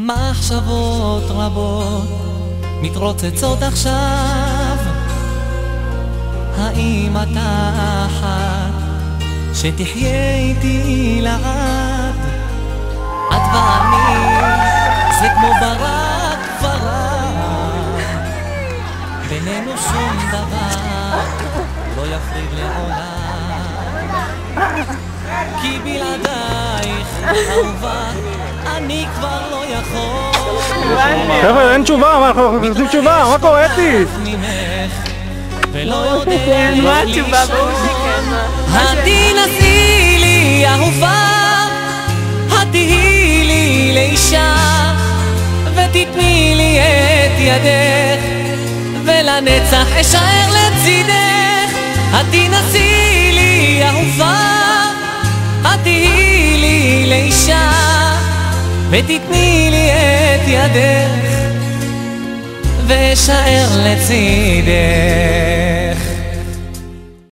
מחשבות רבות מתרוצצות עכשיו, האם אתה אחת שתחיה איתי לעד? את ואני זה כמו ברק ורק, בינינו שום דבר לא יפריד לעולם, כי בלעדייך אהובה אני כבר לא יכול. חבר'ה, אין תשובה, אנחנו רוצים תשובה, מה קורה אתי? ולא יודע מה התשובה? ברור שכן. התנסי לי אהובה, התהי לי לאישה, ותתני לי את ידך, ולנצח אשאר לצידך. התנסי לי אהובה, התהי לי לאישה, ותתני לי את ידך, ואשאר לצידך.